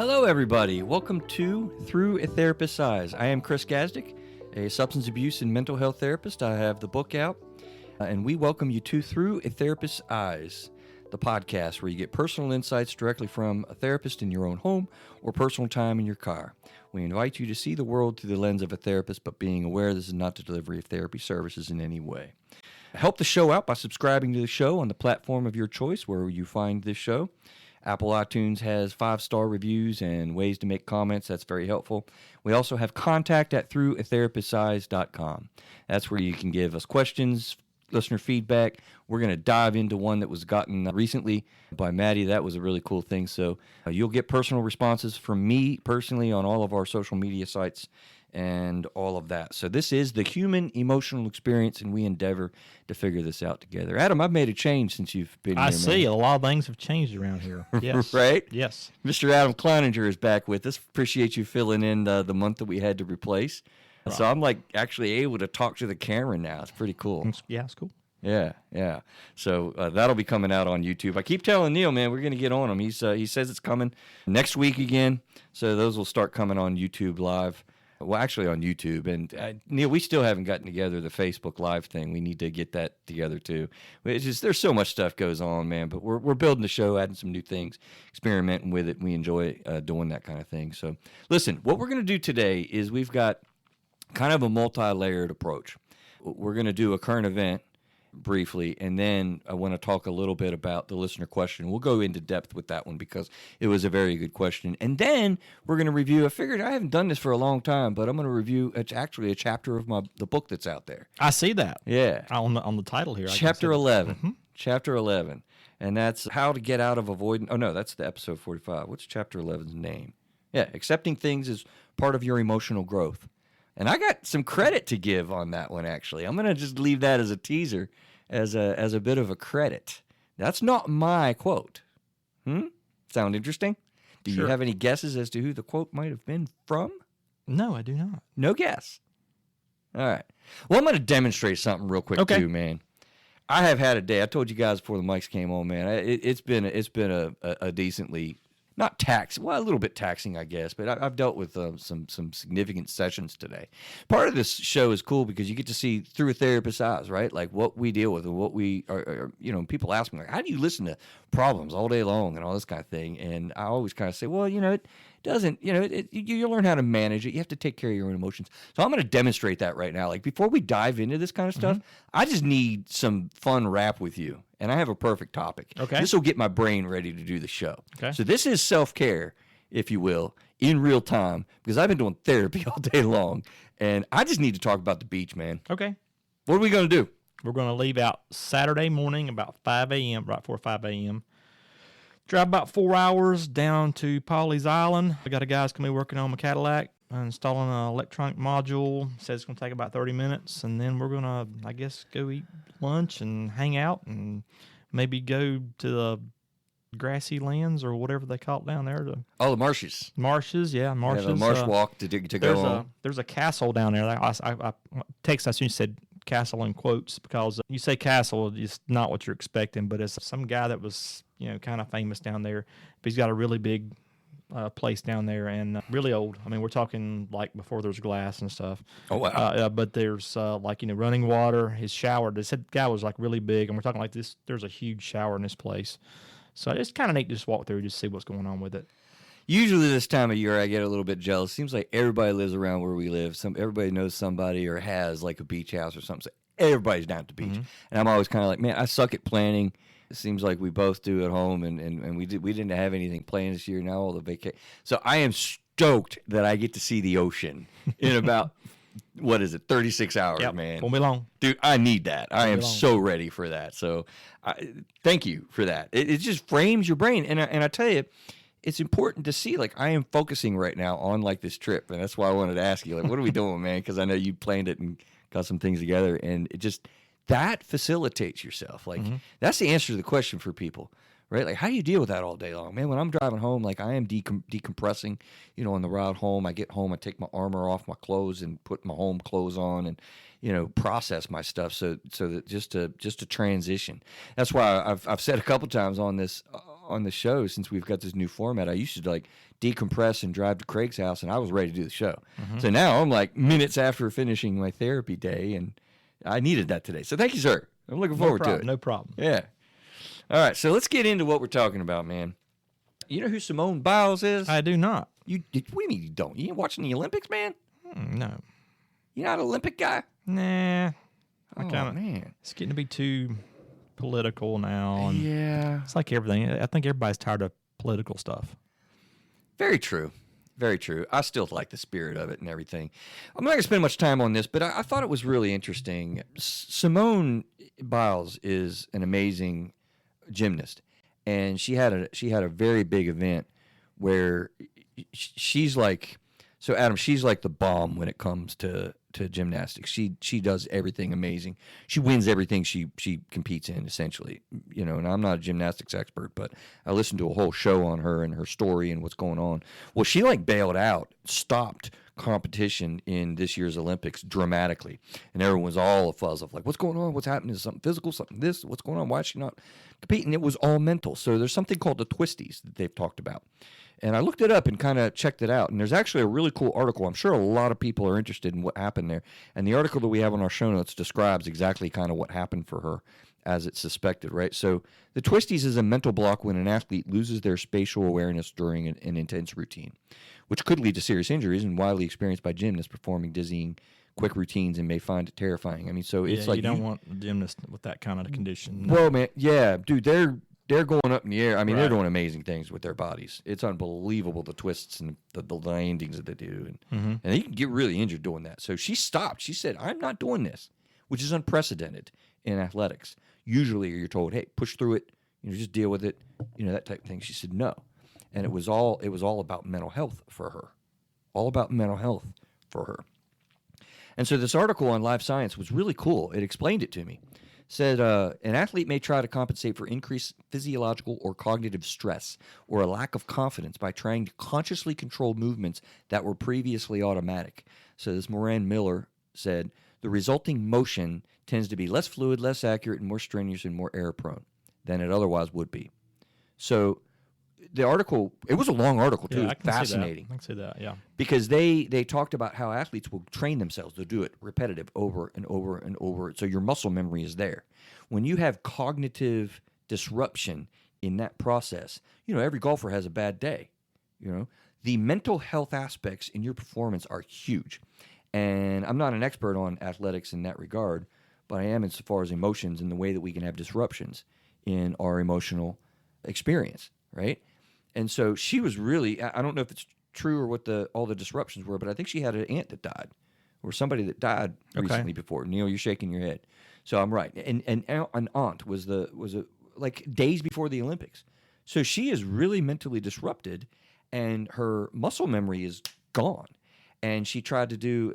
Hello, everybody. Welcome to Through a Therapist's Eyes. I am Chris Gazdick, a substance abuse and mental health therapist. I have the book out, and we welcome you to Through a Therapist's Eyes, the podcast where you get personal insights directly from a therapist in your own home or personal time in your car. We invite you to see the world through the lens of a therapist, but being aware this is not the delivery of therapy services in any way. Help the show out by subscribing to the show on the platform of your choice where you find this show. Apple iTunes has 5-star reviews and ways to make comments. That's very helpful. We also have contact at throughatherapist'seyes.com. That's where you can give us questions, listener feedback. We're going to dive into one that was gotten recently by Maddie. That was a really cool thing. So you'll get personal responses from me personally on all of our social media sites and all of that. So this is the human emotional experience, and we endeavor to figure this out together. Adam, I've made a change since you've been here. I see. A lot of things have changed around here. Yes. Right? Yes. Mr. Adam Kleininger is back with us. Appreciate you filling in the month that we had to replace. Right. So I'm like actually able to talk to the camera now. It's pretty cool. Yeah, it's cool. Yeah. So that'll be coming out on YouTube. I keep telling Neil, man, we're going to get on him. He says it's coming next week again. So those will start coming on YouTube Live. Well, actually on YouTube. And Neil, we still haven't gotten together the Facebook Live thing. We need to get that together too. It's just there's so much stuff goes on, man. But we're building the show, adding some new things, experimenting with it. We enjoy doing that kind of thing. So listen, what we're going to do today is we've got kind of a multi-layered approach. We're going to do a current event briefly, and then I want to talk a little bit about the listener question. We'll go into depth with that one because it was a very good question. And then we're going to review, I figured I haven't done this for a long time, but I'm going to review, it's actually a chapter of the book that's out there. I see that. Yeah. On the title here. Chapter 11. Mm-hmm. Chapter 11. And that's how to get out of avoidance. Oh, no, that's the episode 45. What's chapter 11's name? Yeah, accepting things as part of your emotional growth. And I got some credit to give on that one, actually. I'm going to just leave that as a teaser, as a bit of a credit. That's not my quote. Sound interesting? Do you have any guesses as to who the quote might have been from? No, I do not. No guess. All right. Well, I'm going to demonstrate something real quick too, man. I have had a day. I told you guys before the mics came on, man. It's been a decently. Not a little bit taxing, I guess, but I've dealt with some significant sessions today. Part of this show is cool because you get to see through a therapist's eyes, right? Like what we deal with and what we are, people ask me, like, how do you listen to problems all day long and all this kind of thing? And I always kind of say, well, it doesn't, you learn how to manage it. You have to take care of your own emotions. So I'm going to demonstrate that right now. Like before we dive into this kind of stuff, I just need some fun rap with you. And I have a perfect topic. Okay. This will get my brain ready to do the show. Okay. So this is self-care, if you will, in real time, because I've been doing therapy all day long, and I just need to talk about the beach, man. Okay. What are we going to do? We're going to leave out Saturday morning about 5 a.m., right before 5 a.m., drive about 4 hours down to Pawleys Island. I got a guy's going to be working on my Cadillac, installing an electronic module. Says it's going to take about 30 minutes, and then we're going to, I guess, go eat lunch and hang out and maybe go to the grassy lands or whatever they call it down there. The marshes. Marshes, yeah, marshes. Yeah, the marsh walk to go on. There's a castle down there. I texted as soon as you said castle in quotes because you say castle, it's not what you're expecting, but it's some guy that was, kind of famous down there. But he's got a really big place down there and really old. I mean, we're talking like before there's glass and stuff. Oh, wow. But there's running water. His shower, this guy was like really big, and we're talking like this. There's a huge shower in this place. So it's kind of neat to just walk through, just see what's going on with it. Usually this time of year, I get a little bit jealous. Seems like everybody lives around where we live. Everybody knows somebody or has like a beach house or something. So everybody's down at the beach. And I'm always kind of like, man, I suck at planning. It seems like we both do at home, and we didn't have anything planned this year. Now all the vacation. So I am stoked that I get to see the ocean in about 36 hours, man. Won't be long, dude. I need that. I am so ready for that. So, thank you for that. It just frames your brain, and I tell you, it's important to see. Like I am focusing right now on like this trip, and that's why I wanted to ask you, like, what are we doing, man? Because I know you planned it and got some things together, and it just. That facilitates yourself. Like, that's the answer to the question for people, right? Like, how do you deal with that all day long? Man, when I'm driving home, like, I am decompressing, on the ride home. I get home, I take my armor off my clothes and put my home clothes on and, process my stuff so that just to transition. That's why I've said a couple times on this on the show, since we've got this new format, I used to like decompress and drive to Craig's house, and I was ready to do the show. So now I'm like minutes after finishing my therapy day, and I needed that today. So thank you, sir. I'm looking forward to it. No problem. Yeah. All right, so let's get into what we're talking about, man. You know who Simone Biles is? I do not. What do you mean you don't? You ain't watching the Olympics, man? No. You're not an Olympic guy? Nah. Man. It's getting to be too political now. And yeah. it's like everything. I think everybody's tired of political stuff. Very true. Very true. I still like the spirit of it and everything. I'm not going to spend much time on this, but I thought it was really interesting. Simone Biles is an amazing gymnast, and she had a very big event where she's like, so Adam, she's like the bomb when it comes to gymnastics. She does everything amazing. She wins everything she competes in, essentially. You know, and I'm not a gymnastics expert, but I listened to a whole show on her and her story and what's going on. Well, she like bailed out, stopped competition in this year's Olympics dramatically, and everyone was all a fuzz of like, what's going on? What's happening? Is something physical? Something this? What's going on? Why is she not competing? It was all mental. So there's something called the twisties that they've talked about. And I looked it up and kind of checked it out. And there's actually a really cool article. I'm sure a lot of people are interested in what happened there. And the article that we have on our show notes describes exactly kind of what happened for her as it's suspected, right? So the twisties is a mental block when an athlete loses their spatial awareness during an intense routine, which could lead to serious injuries and widely experienced by gymnasts performing dizzying, quick routines and may find it terrifying. I mean, so it's like you don't want a gymnast with that kind of condition. No. Well, man, yeah, dude, they're going up in the air. I mean, Right. they're doing amazing things with their bodies. It's unbelievable, the twists and the landings that they do. And you can get really injured doing that. So she stopped. She said, I'm not doing this, which is unprecedented in athletics. Usually you're told, hey, push through it, just deal with it, that type of thing. She said no. And it was all about mental health for her. All about mental health for her. And so this article on Live Science was really cool. It explained it to me. Said an athlete may try to compensate for increased physiological or cognitive stress or a lack of confidence by trying to consciously control movements that were previously automatic. So this Moran Miller said, the resulting motion tends to be less fluid, less accurate, and more strenuous and more error-prone than it otherwise would be. So the article, it was a long article, too. Yeah, It was fascinating. I can see that, yeah. Because they talked about how athletes will train themselves to do it repetitive over and over and over. So your muscle memory is there. When you have cognitive disruption in that process, every golfer has a bad day. The mental health aspects in your performance are huge. And I'm not an expert on athletics in that regard, but I am as far as emotions and the way that we can have disruptions in our emotional experience, right? And so she was really, I don't know if it's true or what all the disruptions were, but I think she had an aunt that died or somebody that died recently before. Neil, you're shaking your head. So I'm right. And an aunt was like days before the Olympics. So she is really mentally disrupted and her muscle memory is gone. And she tried to do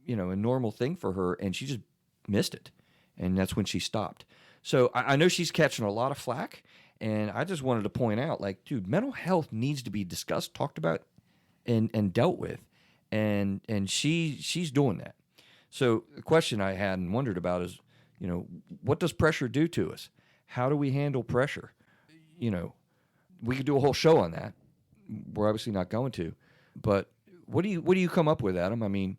a normal thing for her and she just missed it. And that's when she stopped. So I know she's catching a lot of flack. And I just wanted to point out, like, dude, mental health needs to be discussed, talked about, and dealt with. And she's doing that. So the question I had and wondered about is, what does pressure do to us? How do we handle pressure? We could do a whole show on that. We're obviously not going to. But what do you come up with, Adam? I mean,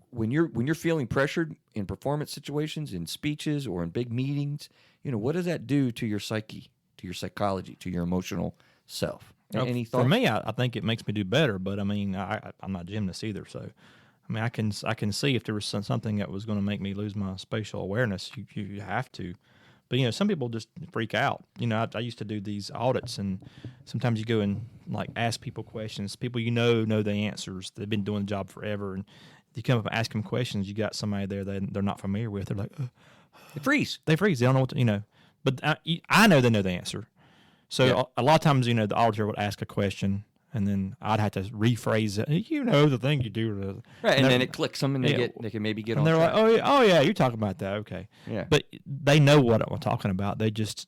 when you're feeling pressured in performance situations, in speeches, or in big meetings, what does that do to your psyche, to your psychology, to your emotional self? Any thoughts? For me, I think it makes me do better. But I mean, I'm not a gymnast either, so I mean, I can see if there was something that was going to make me lose my spatial awareness. You have to. But some people just freak out. I used to do these audits, and sometimes you go and like ask people questions. People know the answers. They've been doing the job forever, and you come up and ask them questions. You got somebody there that they're not familiar with. They're like, they freeze. They freeze. They don't know what to, But I know they know the answer. So a lot of times, the auditor would ask a question, and then I'd have to rephrase it. The thing you do. Right, and then it clicks them, and they can maybe get on they're track. like, oh yeah, you're talking about that. Okay. Yeah. But they know what I'm talking about. They just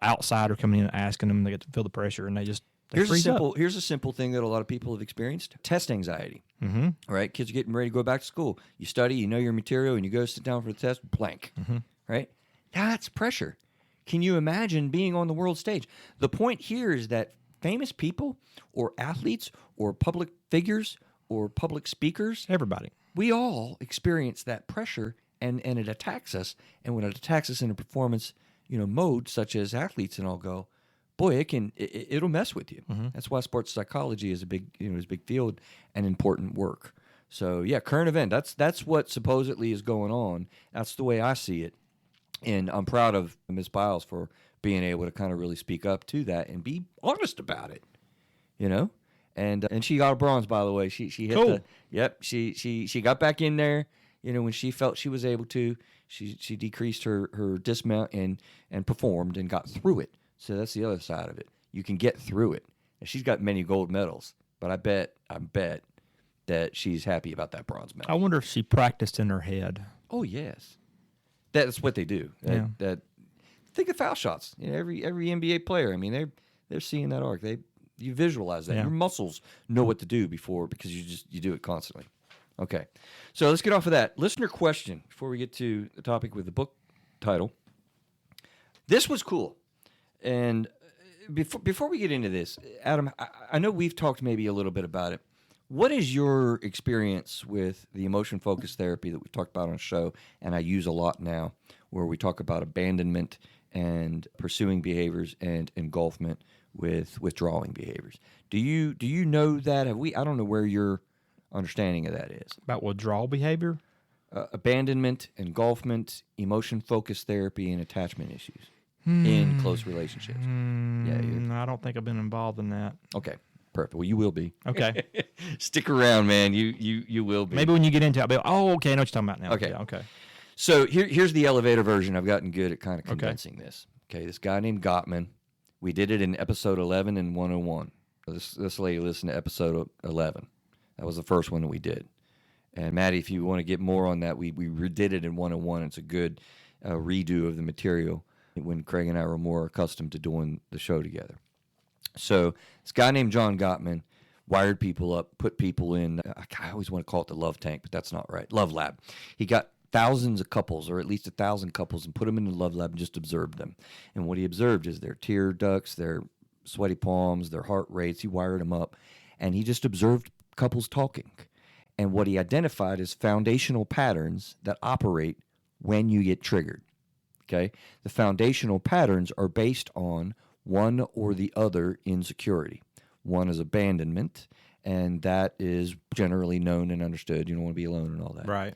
outsider coming in and asking them. They get to feel the pressure, and they Here's freeze up. Here's a simple thing that a lot of people have experienced: test anxiety. Mm-hmm. All right, kids are getting ready to go back to school. You study, you know your material, and you go sit down for the test, blank. Mm-hmm. Right? That's pressure. Can you imagine being on the world stage? The point here is that famous people or athletes or public figures or public speakers, Everybody. we all experience that pressure, and it attacks us. And when it attacks us in a performance, mode, such as athletes and all go, boy, it'll mess with you. That's why sports psychology is a big field and important work. So yeah, current event. That's what supposedly is going on. That's the way I see it, and I'm proud of Ms. Biles for being able to kind of really speak up to that and be honest about it. And she got a bronze, by the way. She hit Cool. She got back in there. When she felt she was able to, she decreased her dismount and performed and got through it. So that's the other side of it. You can get through it. And she's got many gold medals, but I bet that she's happy about that bronze medal. I wonder if she practiced in her head. Oh yes, that's what they do. Yeah. Think of foul shots. Every NBA player. I mean, they're seeing that arc. You visualize that. Yeah. Your muscles know what to do because you do it constantly. Okay, so let's get off of that. Listener question before we get to the topic with the book title. This was cool, and before we get into this, Adam, I know we've talked maybe a little bit about it. What is your experience with the emotion-focused therapy that we've talked about on the show, and I use a lot now, where we talk about abandonment and pursuing behaviors and engulfment with withdrawing behaviors? Do you know that? I don't know where your understanding of that is. About withdrawal behavior? Abandonment, engulfment, emotion-focused therapy, and attachment issues in close relationships. I don't think I've been involved in that. Okay. Perfect. Well, you will be. Okay. Stick around, man. You will be. Maybe when you get into it, I'll be like, oh, okay, I know what you're talking about now. Okay. Yeah, okay. So here's the elevator version. I've gotten good at kind of condensing this. Okay, this guy named Gottman. We did it in episode 11 and 101. This lady listened to episode 11. That was the first one that we did. And Maddie, if you want to get more on that, we redid it in 101. It's a good redo of the material when Craig and I were more accustomed to doing the show together. So this guy named John Gottman wired people up, put people in, I always want to call it the love tank, but that's not right, love lab. He got thousands of couples, or at least 1,000 couples, and put them in the love lab and just observed them. And what he observed is their tear ducts, their sweaty palms, their heart rates. He wired them up, and he just observed couples talking. And what he identified is foundational patterns that operate when you get triggered. Okay? The foundational patterns are based on one or the other insecurity. One is abandonment, and that is generally known and understood. You don't want to be alone and all that. Right.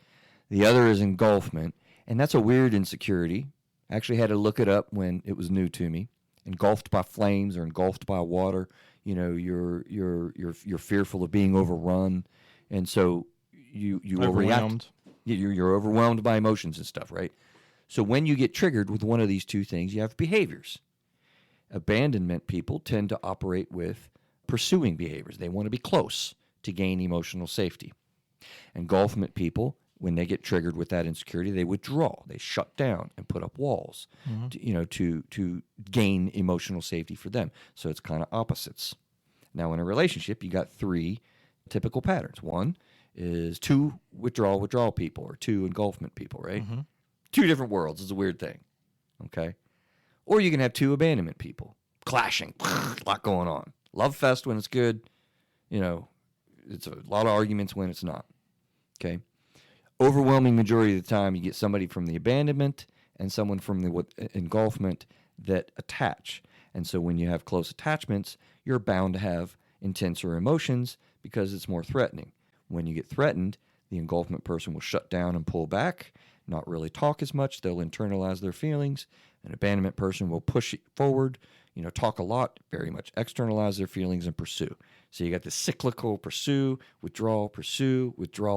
The other is engulfment, and that's a weird insecurity. I actually had to look it up when it was new to me. Engulfed by flames or engulfed by water. You're fearful of being overrun, and so you will react. You're overwhelmed by emotions and stuff, right? So when you get triggered with one of these two things, you have behaviors. Abandonment people tend to operate with pursuing behaviors. They want to be close to gain emotional safety. Engulfment people, when they get triggered with that insecurity, they withdraw. They shut down and put up walls, to gain emotional safety for them. So it's kind of opposites. Now, in a relationship, you got three typical patterns. One is two withdrawal people, or two engulfment people, right? Mm-hmm. Two different worlds. It's a weird thing, okay? Or you can have two abandonment people clashing, a lot going on. Love fest when it's good, it's a lot of arguments when it's not, okay? Overwhelming majority of the time, you get somebody from the abandonment and someone from the engulfment that attach. And so when you have close attachments, you're bound to have intenser emotions because it's more threatening. When you get threatened, the engulfment person will shut down and pull back, not really talk as much. They'll internalize their feelings. An abandonment person will push it forward, talk a lot, very much externalize their feelings and pursue. So you got this cyclical pursue, withdraw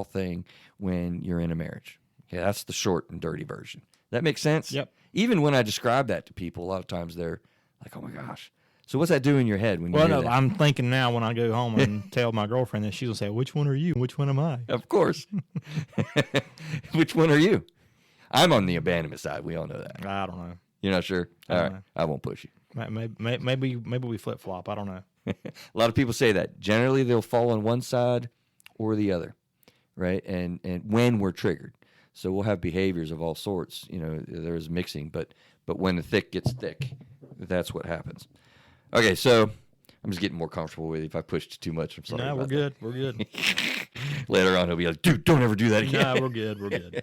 thing when you're in a marriage. Okay, that's the short and dirty version. That makes sense? Yep. Even when I describe that to people, a lot of times they're like, oh my gosh. So what's that do in your head when you Well, hear no, that? I'm thinking now when I go home and tell my girlfriend that, she's going to say, which one are you? Which one am I? Of course. Which one are you? I'm on the abandonment side. We all know that. I don't know. You're not sure? All right. know. I won't push you. Maybe we flip-flop. I don't know. A lot of people say that. Generally, they'll fall on one side or the other, right? And when we're triggered. So we'll have behaviors of all sorts. There's mixing, but when the thick gets thick, that's what happens. Okay, so I'm just getting more comfortable with you. If I pushed too much, I'm sorry. No, we're good. We're good. Later on, he'll be like, dude, don't ever do that again. No, we're good. We're good.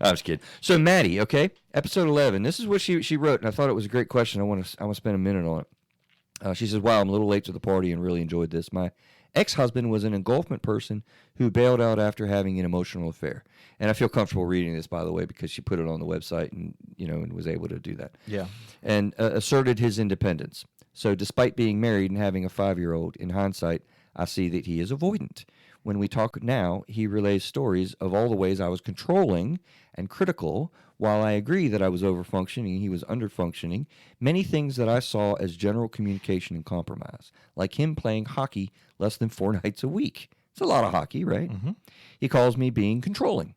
I'm just kidding. So Maddie, okay, episode 11. This is what she wrote, and I thought it was a great question. I want to spend a minute on it. She says, wow, I'm a little late to the party and really enjoyed this. My ex-husband was an engulfment person who bailed out after having an emotional affair. And I feel comfortable reading this, by the way, because she put it on the website and was able to do that. Yeah. And asserted his independence. So despite being married and having a 5-year-old, in hindsight, I see that he is avoidant. When we talk now, he relays stories of all the ways I was controlling and critical. While I agree that I was overfunctioning, he was underfunctioning. Many things that I saw as general communication and compromise, like him playing hockey less than 4 nights a week. It's a lot of hockey, right? Mm-hmm. He calls me being controlling,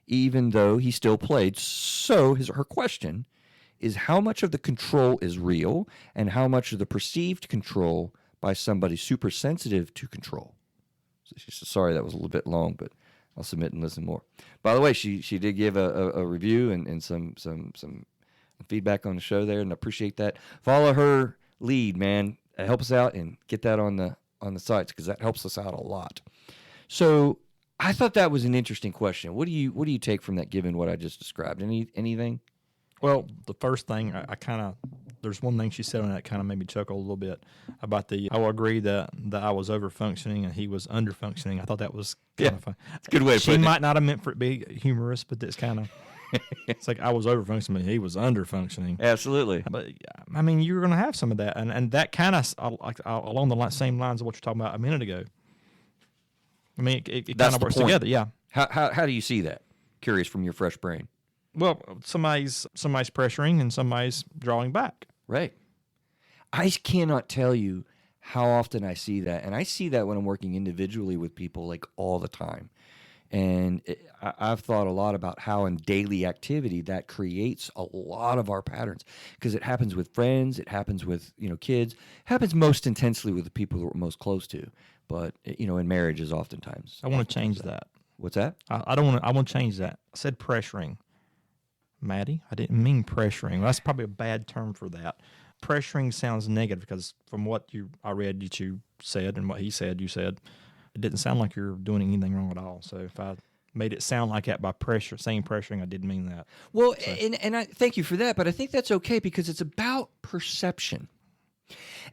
even though he still played. So her question is, how much of the control is real and how much of the perceived control by somebody super sensitive to control? So she says, sorry, that was a little bit long, but I'll submit and listen more. By the way, she did give a review and some feedback on the show there, and I appreciate that. Follow her lead, man. Help us out and get that on the sites, because that helps us out a lot. So I thought that was an interesting question. What do you take from that, given what I just described? Anything? Well, the first thing I kind of, there's one thing she said on that kind of made me chuckle a little bit about I will agree that I was overfunctioning and he was underfunctioning. I thought that was kind of fun. It's a good way to put it. She might not have meant for it to be humorous, but it's kind of, it's like I was overfunctioning, he was underfunctioning. Absolutely. But I mean, you're going to have some of that. And that kind of, along the same lines of what you're talking about a minute ago. I mean, it kind of works together. Yeah. How do you see that? Curious from your fresh brain. Well, somebody's pressuring and somebody's drawing back. Right. I cannot tell you how often I see that. And I see that when I'm working individually with people, like, all the time. And I've thought a lot about how in daily activity that creates a lot of our patterns, because it happens with friends, it happens with kids, it happens most intensely with the people that we're most close to. But in marriages, oftentimes. I want to change that. What's that? I don't want to. I want to change that. I said pressuring. Maddie, I didn't mean pressuring. That's probably a bad term for that. Pressuring sounds negative, because from what I read that you said and what he said, you said, it didn't sound like you're doing anything wrong at all. So if I made it sound like that by saying pressuring, I didn't mean that. Well, so. and I thank you for that, but I think that's okay, because it's about perception.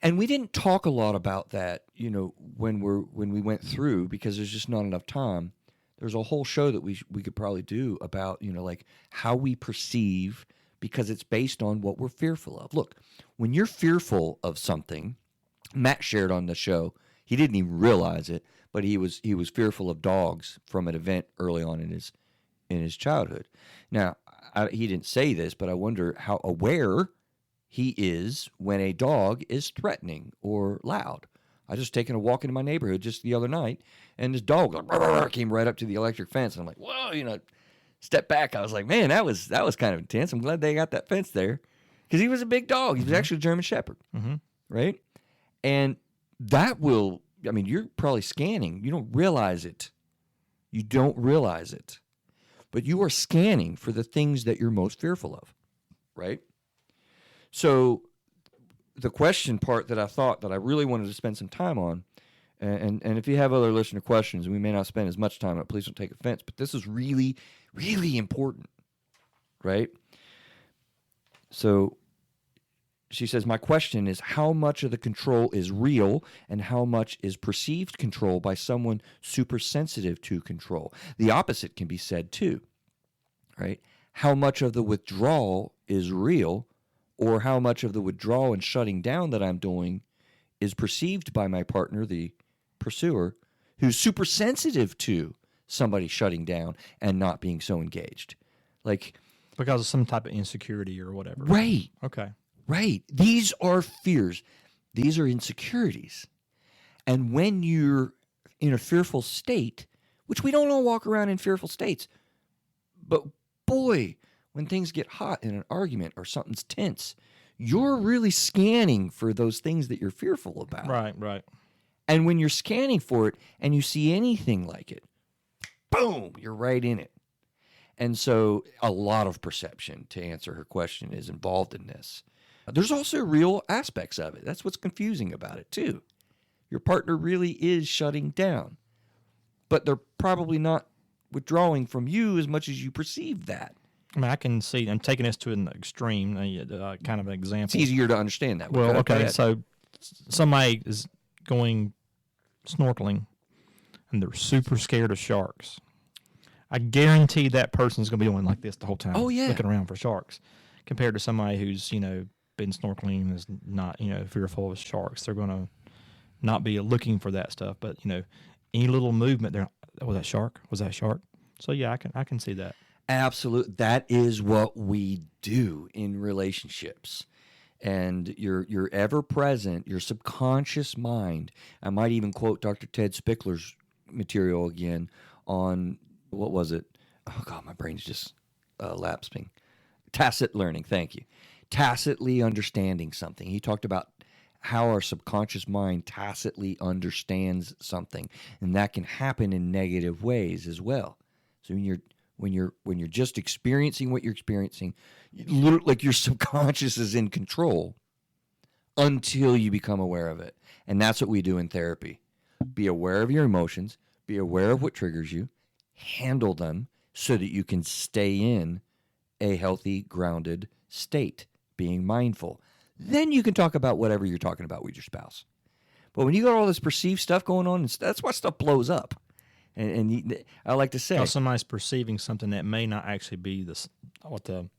And we didn't talk a lot about that, when we went through, because there's just not enough time. There's a whole show that we could probably do about, like how we perceive, because it's based on what we're fearful of. Look, when you're fearful of something, Matt shared on the show, he didn't even realize it, but he was fearful of dogs from an event early on in his childhood. Now, he didn't say this, but I wonder how aware he is when a dog is threatening or loud. I was just taking a walk into my neighborhood just the other night, and this dog came right up to the electric fence. And I'm like, whoa, step back. I was like, man, that was kind of intense. I'm glad they got that fence there, because he was a big dog. He was actually a German Shepherd, right? And that you're probably scanning. You don't realize it. You don't realize it. But you are scanning for the things that you're most fearful of, right? So the question part that I thought that I really wanted to spend some time on, and if you have other listener questions, we may not spend as much time on it, please don't take offense, but this is really, really important, right? So she says, my question is, how much of the control is real and how much is perceived control by someone super sensitive to control? The opposite can be said too, right? How much of the withdrawal is real, or how much of the withdrawal and shutting down that I'm doing is perceived by my partner, the pursuer, who's super sensitive to somebody shutting down and not being so engaged. Like, because of some type of insecurity or whatever. Right. Okay. Right. These are fears. These are insecurities. And when you're in a fearful state, which we don't all walk around in fearful states, but boy, when things get hot in an argument or something's tense, you're really scanning for those things that you're fearful about. Right. And when you're scanning for it and you see anything like it, boom, you're right in it. And so a lot of perception, to answer her question, is involved in this. There's also real aspects of it. That's what's confusing about it, too. Your partner really is shutting down, but they're probably not withdrawing from you as much as you perceive that. I mean, I can see. I'm taking this to an extreme, kind of an example. It's easier to understand that. Well, okay, so somebody is going snorkeling, and they're super scared of sharks. I guarantee that person's going to be doing like this the whole time. Oh, yeah. Looking around for sharks, compared to somebody who's been snorkeling and is not fearful of sharks. They're going to not be looking for that stuff, but any little movement, they're, was that shark? Was that shark? So yeah, I can see that. Absolutely. That is what we do in relationships. And your ever present, your subconscious mind. I might even quote Dr. Ted Spickler's material again on, what was it? Oh God, my brain's just lapsing. Tacit learning. Thank you. Tacitly understanding something. He talked about how our subconscious mind tacitly understands something, and that can happen in negative ways as well. So when you're just experiencing what you're experiencing, like your subconscious is in control until you become aware of it. And that's what we do in therapy. Be aware of your emotions, be aware of what triggers you, handle them so that you can stay in a healthy, grounded state, being mindful. Then you can talk about whatever you're talking about with your spouse. But when you got all this perceived stuff going on, that's why stuff blows up. And I like to say, somebody's perceiving something that may not actually be what it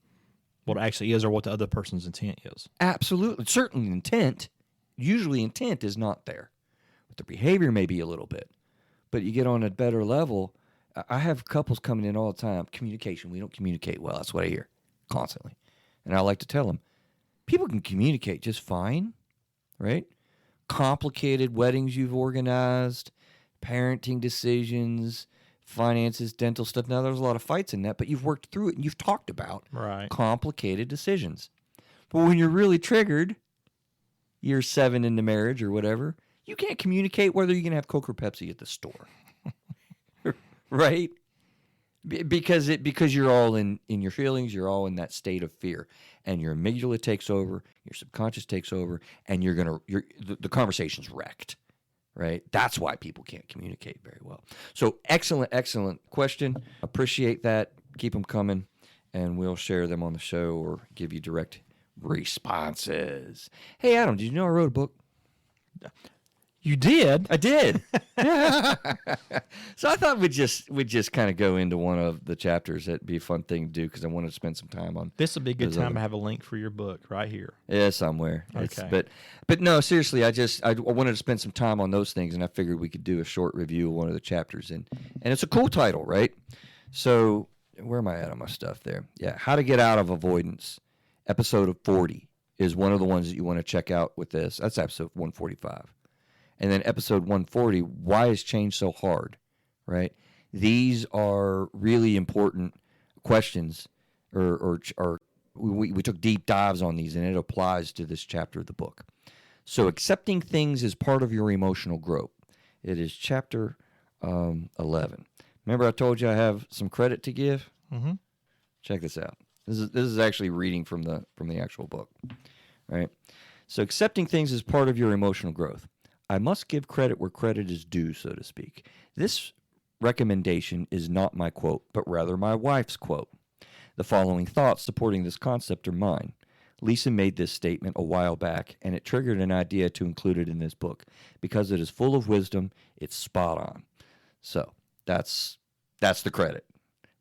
actually is, or what the other person's intent is. Absolutely, certainly intent. Usually, intent is not there, but the behavior may be a little bit. But you get on a better level. I have couples coming in all the time. Communication. We don't communicate well. That's what I hear constantly, and I like to tell them, people can communicate just fine, right? Complicated weddings you've organized, parenting decisions, finances, dental stuff. Now, there's a lot of fights in that, but you've worked through it and you've talked about complicated decisions. But when you're really triggered, year 7 into marriage or whatever, you can't communicate whether you're going to have Coke or Pepsi at the store, right? Because you're all in your feelings, you're all in that state of fear, and your amygdala takes over, your subconscious takes over, and the conversation's wrecked, right? That's why people can't communicate very well. So excellent question. Appreciate that. Keep them coming, and we'll share them on the show or give you direct responses. Hey, Adam, did you know I wrote a book? You did? I did. So I thought we'd just kind of go into one of the chapters. That'd be a fun thing to do because I wanted to spend some time on. This would be a good time to have a link for your book right here. Yeah, somewhere. Okay. But no, seriously, I wanted to spend some time on those things, and I figured we could do a short review of one of the chapters, and it's a cool title, right? So where am I at on my stuff there? Yeah, How to Get Out of Avoidance. Episode 40 is one of the ones that you want to check out with this. That's episode 145. And then episode 140, Why is Change So Hard, right? These are really important questions, or we took deep dives on these, and it applies to this chapter of the book. So accepting things is part of your emotional growth. It is chapter 11. Remember I told you I have some credit to give? Mm-hmm. Check this out. This is actually reading from the actual book, right? So accepting things is part of your emotional growth. I must give credit where credit is due, so to speak. This recommendation is not my quote, but rather my wife's quote. The following thoughts supporting this concept are mine. Lisa made this statement a while back, and it triggered an idea to include it in this book. Because it is full of wisdom, it's spot on. So that's the credit,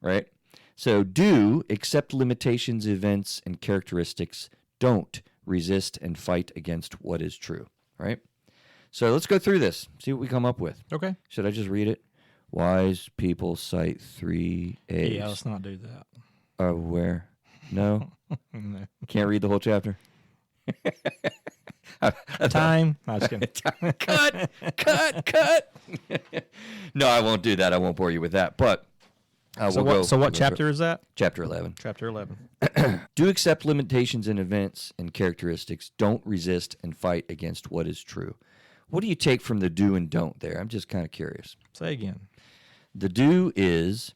right? So do accept limitations, events, and characteristics. Don't resist and fight against what is true, right? So let's go through this, see what we come up with. Okay. Should I just read it? Wise people cite 3 A's. Yeah, let's not do that. Where? No? No. Can't read the whole chapter? Time. No, just kidding. Cut. No, I won't do that. I won't bore you with that. But So what chapter is that? Chapter 11. Chapter 11. Do accept limitations in events and characteristics. Don't resist and fight against what is true. What do you take from the do and don't there? I'm just kind of curious. Say again. The do is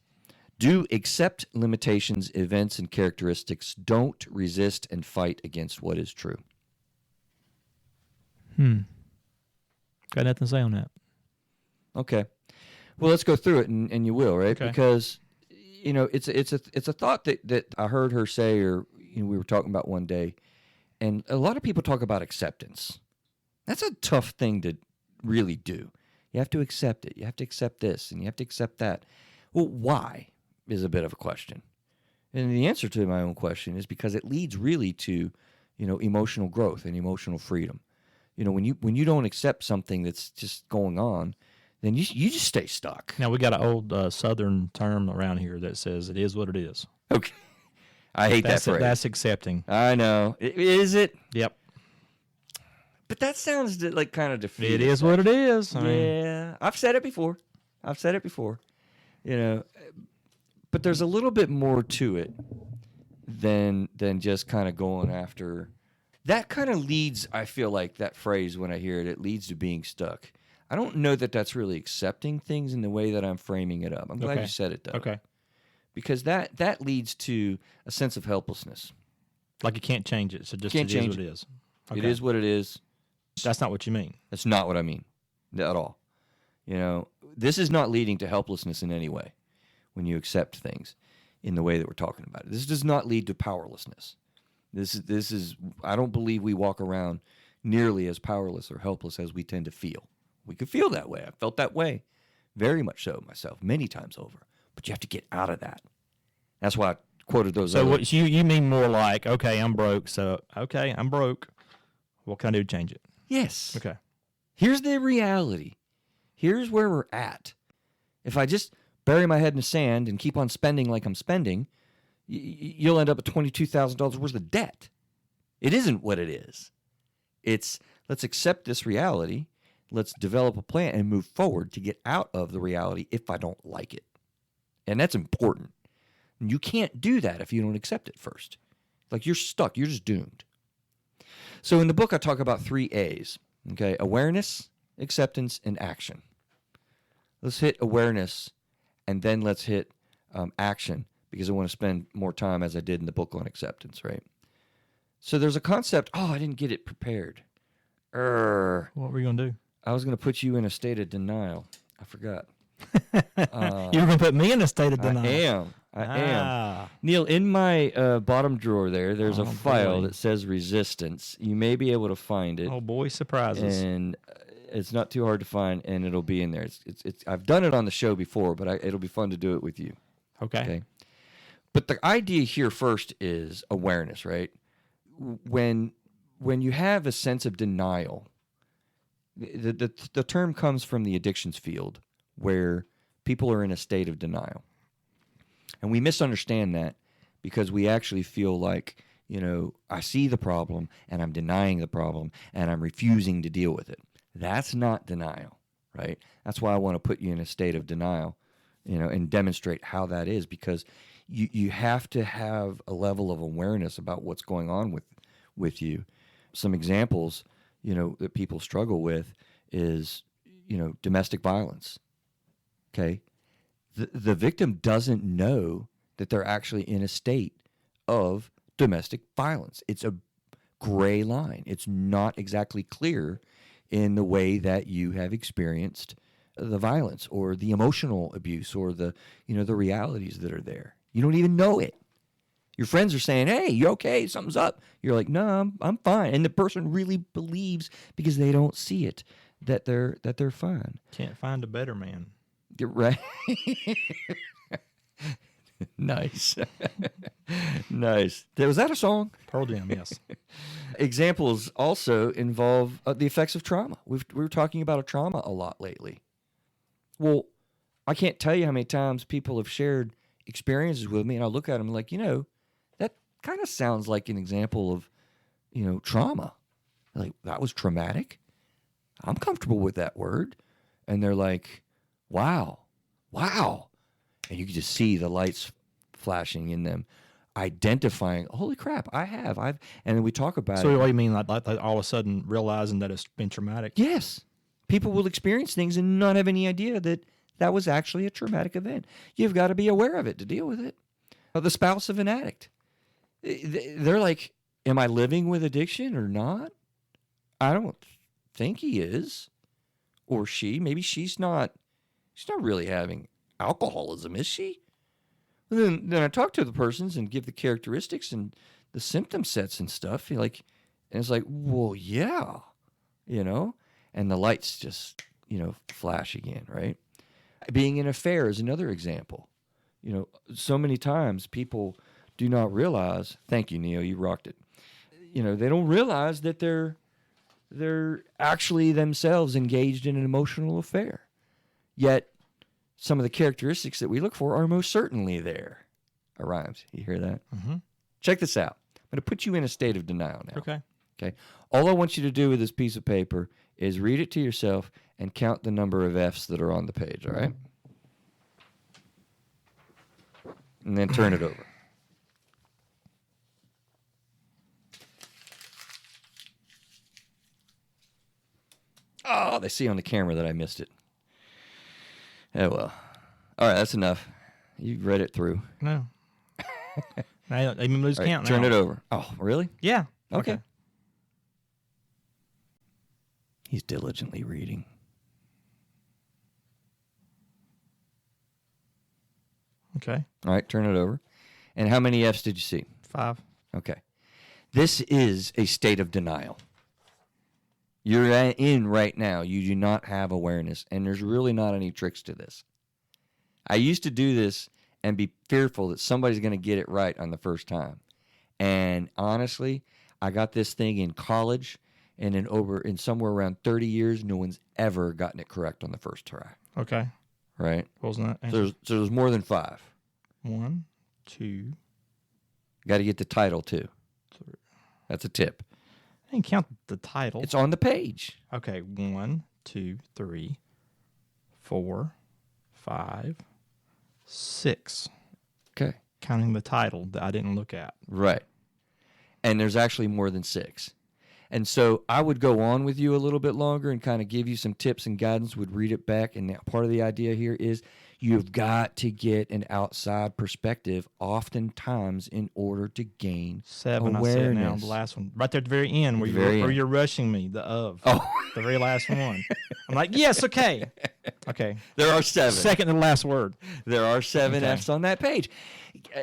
Do accept limitations, events, and characteristics. Don't resist and fight against what is true. Got nothing to say on that. Okay. Well, let's go through it, and you will, right? Okay. Because, it's a thought that I heard her say, or we were talking about one day, and a lot of people talk about acceptance. That's a tough thing to really do. You have to accept it. You have to accept this, and you have to accept that. Well, why is a bit of a question. And the answer to my own question is because it leads really to, emotional growth and emotional freedom. When you don't accept something that's just going on, then you just stay stuck. Now, we got an old Southern term around here that says it is what it is. Okay. I hate that phrase. That's accepting. I know. Is it? Yep. But that sounds like kind of defeating. It is what it is. Yeah. I've said it before. But there's a little bit more to it than just kind of going after. That kind of leads, I feel like, that phrase, when I hear it, it leads to being stuck. I don't know that that's really accepting things in the way that I'm framing it up. I'm glad you said it, though. Okay. Because that leads to a sense of helplessness. Like you can't change it, so just Can't it is change what it is. Okay. It is what it is. That's not what you mean. That's not what I mean at all. This is not leading to helplessness in any way when you accept things in the way that we're talking about it. This does not lead to powerlessness. This is I don't believe we walk around nearly as powerless or helpless as we tend to feel. We could feel that way. I felt that way very much so myself many times over. But you have to get out of that. That's why I quoted those. So what you mean more like, okay, I'm broke. So okay, I'm broke. What can I do to change it? Yes. Okay. Here's the reality. Here's where we're at. If I just bury my head in the sand and keep on spending like I'm spending, you'll end up at $22,000 worth of debt. It isn't what it is. It's let's accept this reality. Let's develop a plan and move forward to get out of the reality if I don't like it. And that's important. And you can't do that if you don't accept it first. Like you're stuck. You're just doomed. So in the book, I talk about 3 A's. Okay, awareness, acceptance, and action. Let's hit awareness, and then let's hit action, because I want to spend more time, as I did in the book, on acceptance, right? So there's a concept. Oh, I didn't get it prepared. What were you going to do? I was going to put you in a state of denial. I forgot. You were going to put me in a state of denial. I am. Neil, in my bottom drawer there's a file that says resistance. You may be able to find it. Oh, boy, surprises. And it's not too hard to find, and it'll be in there. It's I've done it on the show before, but it'll be fun to do it with you. Okay. But the idea here first is awareness, right? When you have a sense of denial, the term comes from the addictions field, where people are in a state of denial. And we misunderstand that because we actually feel like, I see the problem and I'm denying the problem and I'm refusing to deal with it. That's not denial, right? That's why I want to put you in a state of denial, and demonstrate how that is, because you have to have a level of awareness about what's going on with you. Some examples, that people struggle with is, domestic violence. Okay. The victim doesn't know that they're actually in a state of domestic violence. It's a gray line. It's not exactly clear in the way that you have experienced the violence or the emotional abuse or the realities that are there. You don't even know it. Your friends are saying, "Hey, you okay? Something's up." You're like, "No, I'm fine." And the person really believes, because they don't see it, that they're fine. Can't find a better man. You're right. Nice. Nice. Was that a song? Pearl Jam, yes. Examples also involve the effects of trauma. We were talking about a trauma a lot lately. Well, I can't tell you how many times people have shared experiences with me, and I look at them like, that kind of sounds like an example of, trauma. Like, that was traumatic. I'm comfortable with that word. And they're like, wow. And you can just see the lights flashing in them, identifying, holy crap, I've, and then we talk about it. So what do you mean, like all of a sudden realizing that it's been traumatic? Yes. People will experience things and not have any idea that that was actually a traumatic event. You've got to be aware of it to deal with it. The spouse of an addict, they're like, am I living with addiction or not? I don't think he is. Or she. Maybe she's not really having alcoholism, is she? Then I talk to the persons and give the characteristics and the symptom sets and stuff. And it's like, well, yeah, and the lights just, flash again, right? Being in an affair is another example. So many times people do not realize, thank you, Neo, you rocked it. They don't realize that they're actually themselves engaged in an emotional affair. Yet some of the characteristics that we look for are most certainly there. It rhymes. You hear that? Mm-hmm. Check this out. I'm going to put you in a state of denial now. Okay. All I want you to do with this piece of paper is read it to yourself and count the number of F's that are on the page, all right? And then turn it over. Oh, they see on the camera that I missed it. Oh, well. All right, that's enough. You read it through. No. I even lose All right, count now. turn it over. Oh, really? Yeah. Okay. He's diligently reading. Okay. All right, turn it over. And how many F's did you see? 5. Okay. This is a state of denial. You're in right now. You do not have awareness, and there's really not any tricks to this. I used to do this and be fearful that somebody's going to get it right on the first time. And honestly, I got this thing in college, and in somewhere around 30 years, no one's ever gotten it correct on the first try. Okay. Right? What was that? So there's more than 5. 1, 2. Got to get the title, too. 3. That's a tip. I didn't count the title. It's on the page. Okay. 1, 2, 3, 4, 5, 6. Okay. Counting the title that I didn't look at. Right. And there's actually more than 6. And so I would go on with you a little bit longer and kind of give you some tips and guidance, would read it back. And part of the idea here is you've got to get an outside perspective oftentimes in order to gain 7, awareness. I see it now, the last one. Right there at the very end where you're rushing me, the of. Oh. The very last one. I'm like, yes, okay. Okay. There are 7. Second to the last word. There are 7 F's on that page.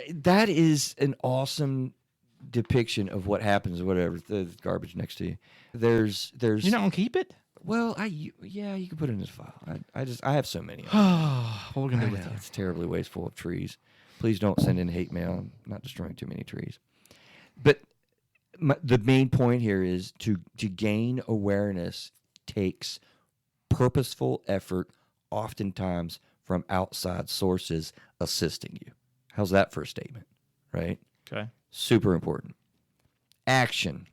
That is an awesome depiction of what happens, whatever, the garbage next to you. There's You're not going to keep it? Well, you can put it in this file. I have so many of them. What are we going to do with it? It's terribly wasteful of trees. Please don't send in hate mail. I'm not destroying too many trees. But the main point here is to gain awareness takes purposeful effort, oftentimes from outside sources assisting you. How's that for a statement, right? Okay. Super important. Action.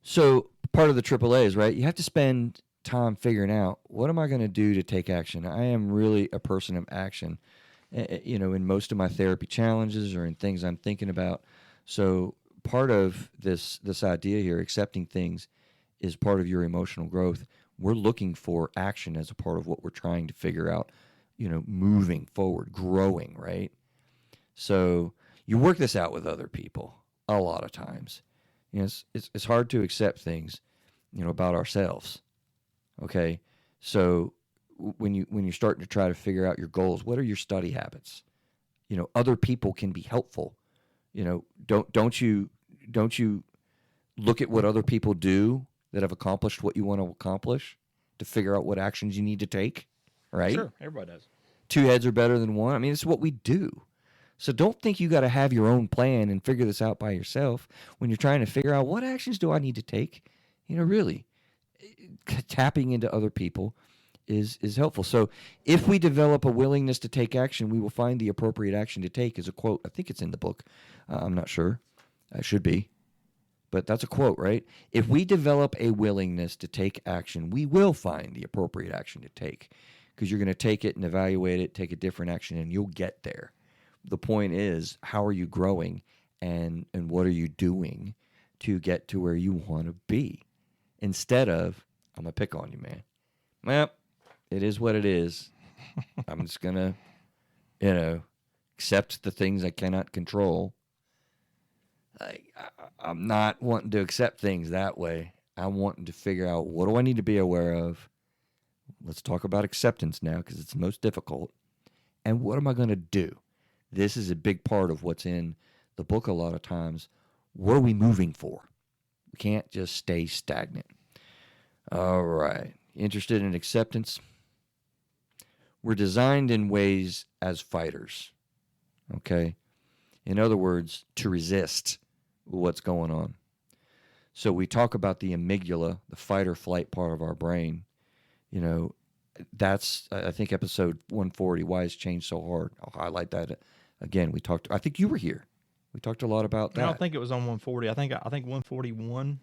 So part of the AAA is, right, you have to spend time figuring out, what am I going to do to take action? I am really a person of action, in most of my therapy challenges or in things I'm thinking about. So part of this idea here, accepting things, is part of your emotional growth. We're looking for action as a part of what we're trying to figure out, moving forward, growing, right? So you work this out with other people a lot of times. It's hard to accept things, about ourselves. Okay, so when you're starting to try to figure out your goals, what are your study habits? Other people can be helpful. Don't you look at what other people do that have accomplished what you want to accomplish to figure out what actions you need to take, right? Sure, everybody does. 2 heads are better than one. I mean, it's what we do. So don't think you got to have your own plan and figure this out by yourself when you're trying to figure out what actions do I need to take. Really, tapping into other people is helpful. So if we develop a willingness to take action, we will find the appropriate action to take is a quote. I think it's in the book. I'm not sure. It should be. But that's a quote, right? If we develop a willingness to take action, we will find the appropriate action to take, because you're going to take it and evaluate it, take a different action, and you'll get there. The point is, how are you growing and what are you doing to get to where you want to be? Instead of, I'm going to pick on you, man. Well, It is what it is. I'm just going to, accept the things I cannot control. I'm not wanting to accept things that way. I'm wanting to figure out, what do I need to be aware of? Let's talk about acceptance now, because it's the most difficult. And what am I going to do? This is a big part of what's in the book a lot of times. What are we moving for? We can't just stay stagnant. All right. Interested in acceptance? We're designed in ways as fighters. Okay? In other words, to resist what's going on. So we talk about the amygdala, the fight or flight part of our brain. That's, I think, episode 140, Why Has Change So Hard? I'll highlight that again. I think you were here. We talked a lot about that. I don't think it was on 140. I think 141.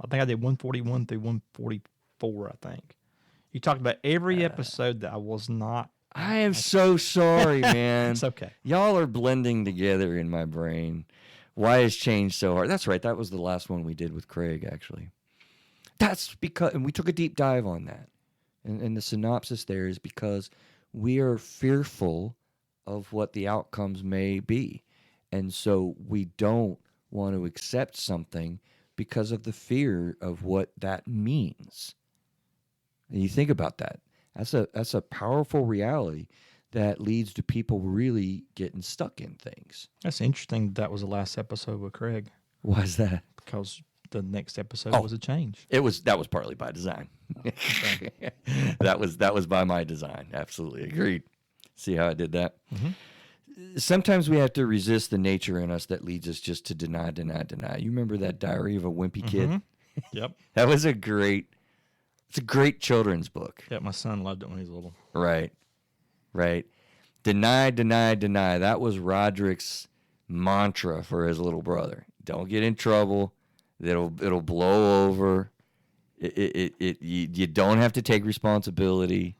I think I did 141 through 144, I think. You talked about every episode that I was not. I am so sorry, man. It's okay. Y'all are blending together in my brain. Why has changed so hard? That's right. That was the last one we did with Craig, actually. That's because, and we took a deep dive on that. And the synopsis there is because we are fearful of what the outcomes may be. And so we don't want to accept something because of the fear of what that means. And you think about that. That's a powerful reality that leads to people really getting stuck in things. That's interesting. That was the last episode with Craig. Why is that? Because the next episode was a change. That was partly by design. That was by my design. Absolutely agreed. See how I did that? Mm-hmm. Sometimes we have to resist the nature in us that leads us just to deny. You remember that Diary of a Wimpy Kid? Mm-hmm. Yep. That was it's a great children's book. Yeah, my son loved it when he was little. Right. Deny. That was Roderick's mantra for his little brother. Don't get in trouble. It'll blow over. You don't have to take responsibility.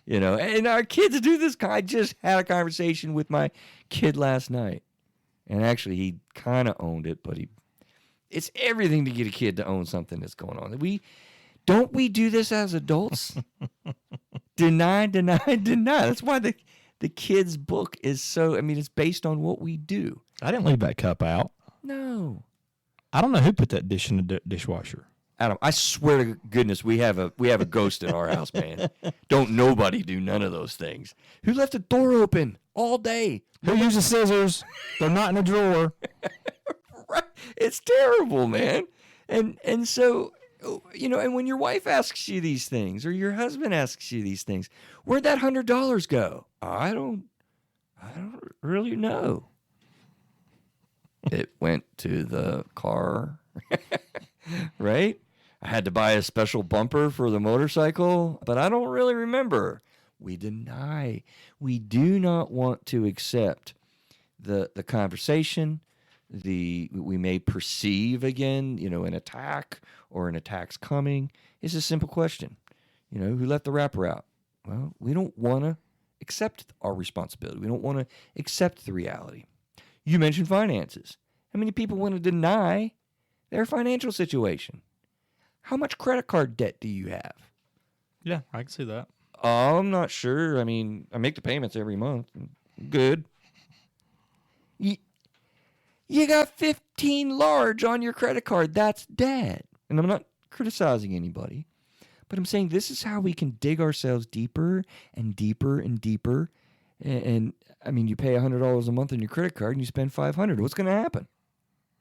And our kids do this. I just had a conversation with my kid last night. And actually, he kind of owned it, but it's everything to get a kid to own something that's going on. Don't we do this as adults? Deny. That's why the kids' book is so, it's based on what we do. I didn't leave that cup out. No. I don't know who put that dish in the dishwasher. Adam, I swear to goodness, we have a ghost in our house, man. Don't nobody do none of those things. Who left the door open all day? Who uses scissors? They're not in a drawer. Right. It's terrible, man. And so, and when your wife asks you these things, or your husband asks you these things, where'd that $100 go? I don't really know. It went to the car, right? I had to buy a special bumper for the motorcycle, but I don't really remember. We deny. We do not want to accept the conversation. We may perceive again, an attack or an attack's coming. It's a simple question. Who let the wrapper out? Well, we don't want to accept our responsibility. We don't want to accept the reality. You mentioned finances. How many people want to deny their financial situation? How much credit card debt do you have? Yeah, I can see that. I'm not sure. I make the payments every month. Good. You got 15 large on your credit card. That's debt. And I'm not criticizing anybody, but I'm saying this is how we can dig ourselves deeper and deeper and deeper. And you pay $100 a month on your credit card and you spend $500. What's going to happen?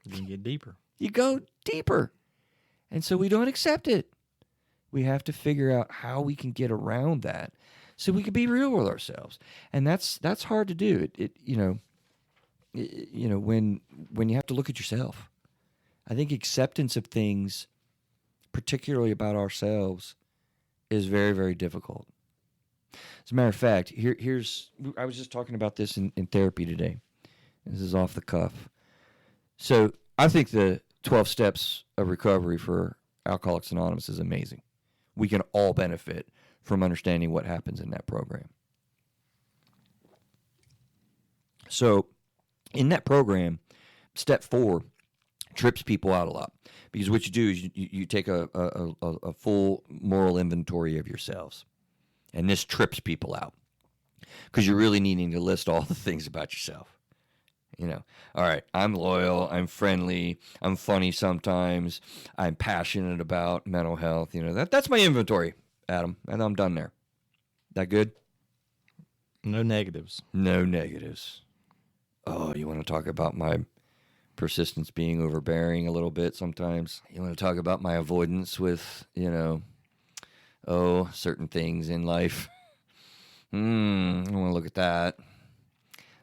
You can get deeper. You go deeper. And so we don't accept it. We have to figure out how we can get around that so we can be real with ourselves. And that's hard to do. When you have to look at yourself. I think acceptance of things, particularly about ourselves, is very, very difficult. As a matter of fact, I was just talking about this in therapy today. This is off the cuff. So I think the 12 steps of recovery for Alcoholics Anonymous is amazing. We can all benefit from understanding what happens in that program. So in that program, step 4 trips people out a lot, because what you do is you take a full moral inventory of yourselves. And this trips people out because you're really needing to list all the things about yourself. All right, I'm loyal, I'm friendly, I'm funny sometimes, I'm passionate about mental health. That's my inventory, Adam, and I'm done there. That good? No negatives. No negatives. Oh, you want to talk about my persistence being overbearing a little bit sometimes? You want to talk about my avoidance with, certain things in life? I want to look at that.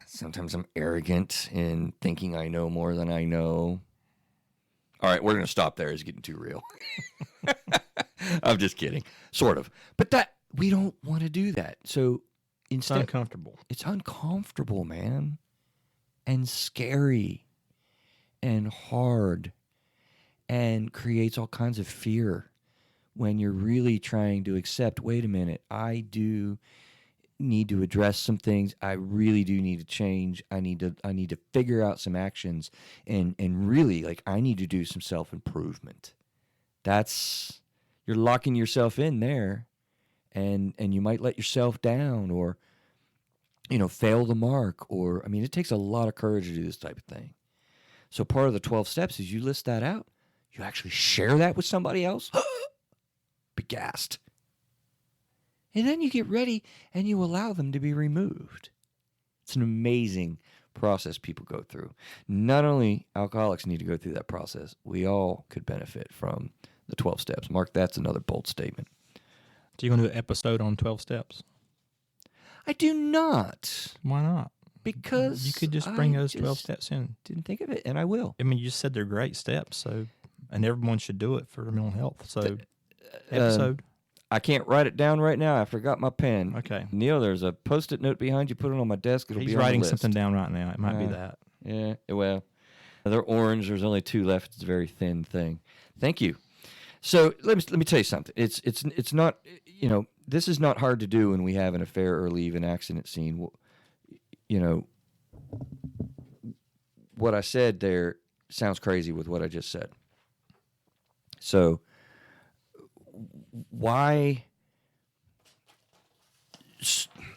Sometimes I'm arrogant in thinking I know more than I know. All right, we're going to stop there. It's getting too real. I'm just kidding. Sort of. But we don't want to do that. So instead, It's uncomfortable. It's uncomfortable, man. And scary. And hard. And creates all kinds of fear when you're really trying to accept, wait a minute, I do need to address some things. I really do need to change. I need to figure out some actions and really, like, I need to do some self-improvement. You're locking yourself in there, and you might let yourself down or fail the mark, or it takes a lot of courage to do this type of thing. So part of the 12 steps is you list that out. You actually share that with somebody else. Be gassed. And then you get ready and you allow them to be removed. It's an amazing process people go through. Not only alcoholics need to go through that process, we all could benefit from the 12 steps. Mark, that's another bold statement. So you're going to do an episode on 12 steps? I do not. Why not? Because you could just bring those 12 steps in. Didn't think of it, and I will. You just said they're great steps, and everyone should do it for mental health. So, episode. I can't write it down right now. I forgot my pen. Okay. Neil, there's a Post-it note behind you. Put it on my desk. It'll be on the writing list. something down right now. It might be that. Yeah, well, they're orange. There's only 2 left. It's a very thin thing. Thank you. So let me tell you something. It's not, this is not hard to do when we have an affair or leave an accident scene. What I said there sounds crazy with what I just said. So why?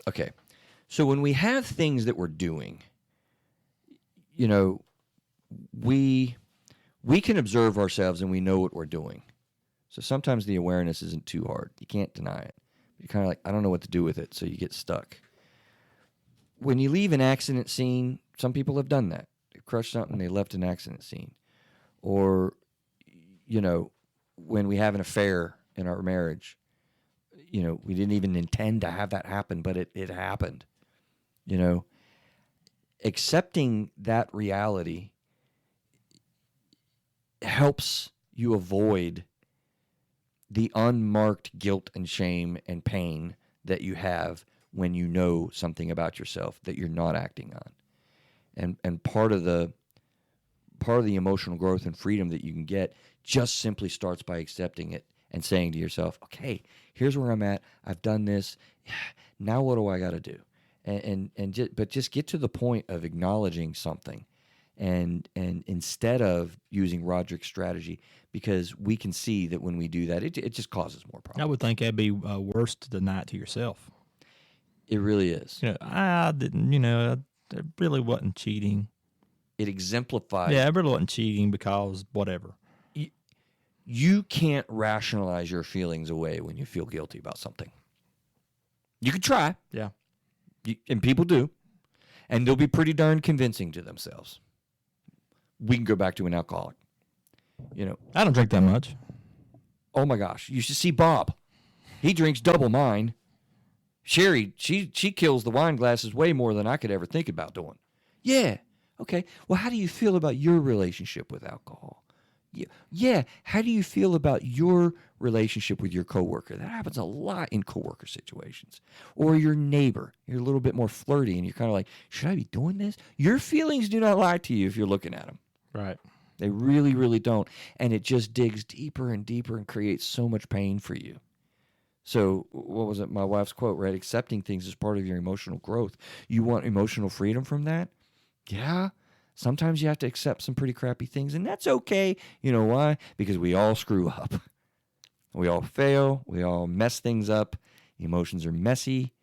Okay. So when we have things that we're doing, we can observe ourselves and we know what we're doing. So sometimes the awareness isn't too hard. You can't deny it. You're kind of like, I don't know what to do with it, so you get stuck. When you leave an accident scene, some people have done that. They crushed something, they left an accident scene. Or, when we have an affair in our marriage, we didn't even intend to have that happen, but it happened. Accepting that reality helps you avoid the unmarked guilt and shame and pain that you have when you know something about yourself that you're not acting on. And part of the emotional growth and freedom that you can get just simply starts by accepting it and saying to yourself, okay, here's where I'm at. I've done this. Now what do I got to do? But just get to the point of acknowledging something, and instead of using Roderick's strategy, because we can see that when we do that, it just causes more problems. I would think that'd be worse to deny it to yourself. It really is. I didn't. It really wasn't cheating. It exemplifies. Yeah, it really wasn't cheating because whatever. You can't rationalize your feelings away when you feel guilty about something. You can try. Yeah. And people do. And they'll be pretty darn convincing to themselves. We can go back to an alcoholic. I don't drink that much. Oh my gosh. You should see Bob. He drinks double mine. Sherry, she kills the wine glasses way more than I could ever think about doing. Yeah. Okay. Well, how do you feel about your relationship with alcohol? Yeah. How do you feel about your relationship with your coworker? That happens a lot in coworker situations. Or your neighbor. You're a little bit more flirty and you're kind of like, should I be doing this? Your feelings do not lie to you if you're looking at them. Right. They really, really don't. And it just digs deeper and deeper and creates so much pain for you. So what was it? My wife's quote, right? Accepting things is part of your emotional growth. You want emotional freedom from that? Yeah. Sometimes you have to accept some pretty crappy things, and that's okay. You know why? Because we all screw up. We all fail. We all mess things up. Emotions are messy.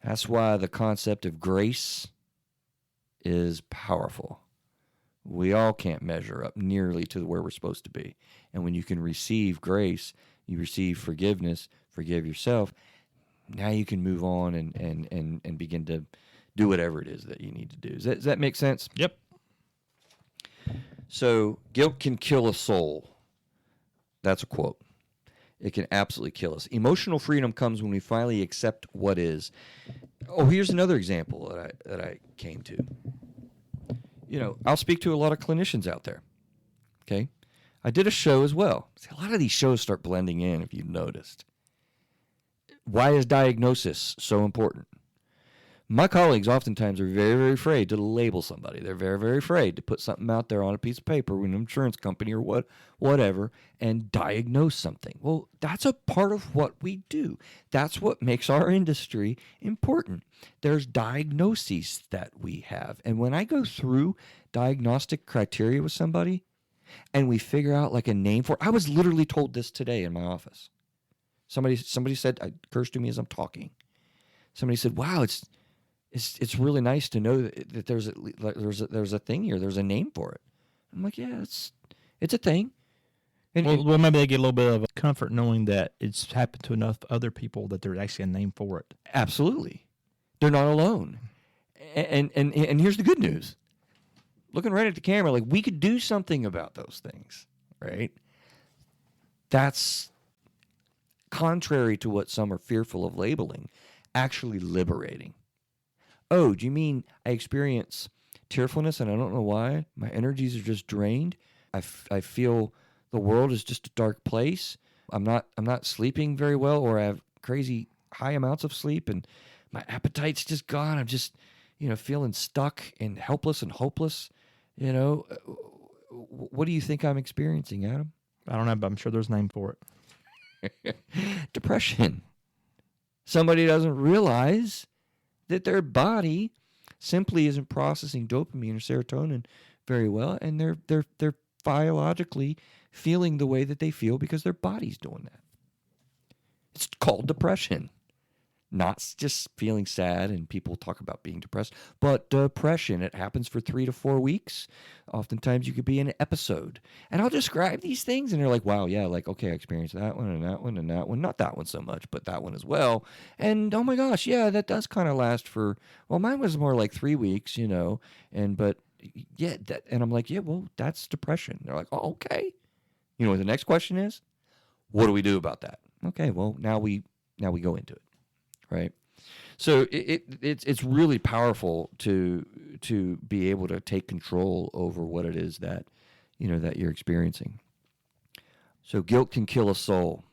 That's why the concept of grace is powerful. We all can't measure up nearly to where we're supposed to be. And when you can receive grace, you receive forgiveness, forgive yourself, now you can move on and begin to do whatever it is that you need to do. Does that make sense? Yep. So, guilt can kill a soul. That's a quote. It can absolutely kill us. Emotional freedom comes when we finally accept what is. Oh, here's another example that I came to. I'll speak to a lot of clinicians out there. Okay? I did a show as well. See, a lot of these shows start blending in, if you've noticed. Why is diagnosis so important? My colleagues oftentimes are very, very afraid to label somebody. They're very, very afraid to put something out there on a piece of paper with an insurance company or whatever and diagnose something. Well, that's a part of what we do. That's what makes our industry important. There's diagnoses that we have. And when I go through diagnostic criteria with somebody and we figure out like a name for it, I was literally told this today in my office. Somebody said, it occurs to me as I'm talking. Somebody said, wow, it's really nice to know that there's a thing here. There's a name for it. I'm like, yeah, it's a thing. And well, maybe they get a little bit of comfort knowing that it's happened to enough other people that there's actually a name for it. Absolutely, they're not alone. And here's the good news. Looking right at the camera, like we could do something about those things, right? That's contrary to what some are fearful of labeling, actually liberating. Oh, do you mean I experience tearfulness and I don't know why? My energies are just drained. I feel the world is just a dark place. I'm not sleeping very well, or I have crazy high amounts of sleep and my appetite's just gone. I'm just, feeling stuck and helpless and hopeless. What do you think I'm experiencing, Adam? I don't know, but I'm sure there's a name for it. Depression. Somebody doesn't realize that their body simply isn't processing dopamine or serotonin very well, and they're biologically feeling the way that they feel because their body's doing that. It's called depression. Not just feeling sad, and people talk about being depressed, but depression. It happens for 3 to 4 weeks. Oftentimes you could be in an episode. And I'll describe these things, and they're like, wow, yeah, like, okay, I experienced that one and that one and that one. Not that one so much, but that one as well. And, oh my gosh, yeah, that does kind of last for, well, mine was more like 3 weeks, but yeah, and I'm like, yeah, well, that's depression. They're like, oh, okay. You know what the next question is? What do we do about that? Okay, well, now we go into it. Right, so it's really powerful to be able to take control over what it is that that you're experiencing. So guilt can kill a soul.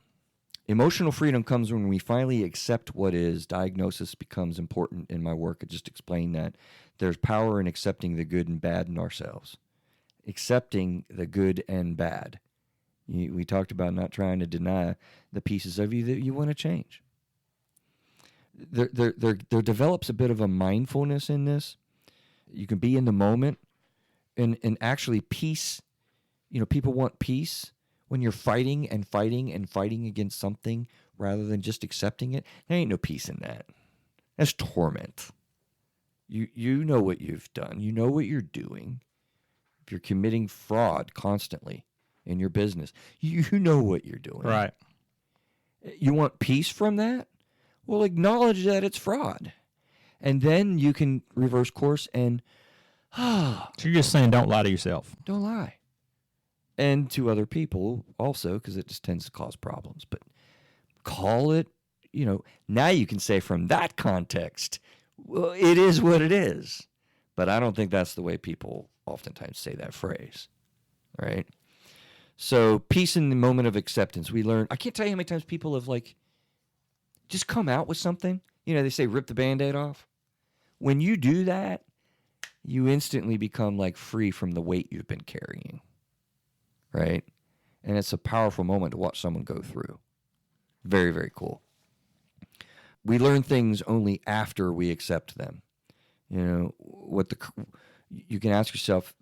Emotional freedom comes when we finally accept what is. Diagnosis becomes important in my work. I just explained that there's power in accepting the good and bad in ourselves. Accepting the good and bad. We talked about not trying to deny the pieces of you that you want to change. There develops a bit of a mindfulness in this. You can be in the moment and actually peace. People want peace when you're fighting and fighting and fighting against something rather than just accepting it. There ain't no peace in that. That's torment. You know what you've done. You know what you're doing. If you're committing fraud constantly in your business, you know what you're doing. Right. You want peace from that? Well, acknowledge that it's fraud. And then you can reverse course and, So you're just saying don't lie to yourself. Don't lie. And to other people also, because it just tends to cause problems. But call it, now you can say from that context, well, it is what it is. But I don't think that's the way people oftentimes say that phrase, right? So peace in the moment of acceptance. We learn, I can't tell you how many times people have just come out with something. They say rip the Band-Aid off. When you do that, you instantly become free from the weight you've been carrying, right? And it's a powerful moment to watch someone go through. Very, very cool. We learn things only after we accept them. You can ask yourself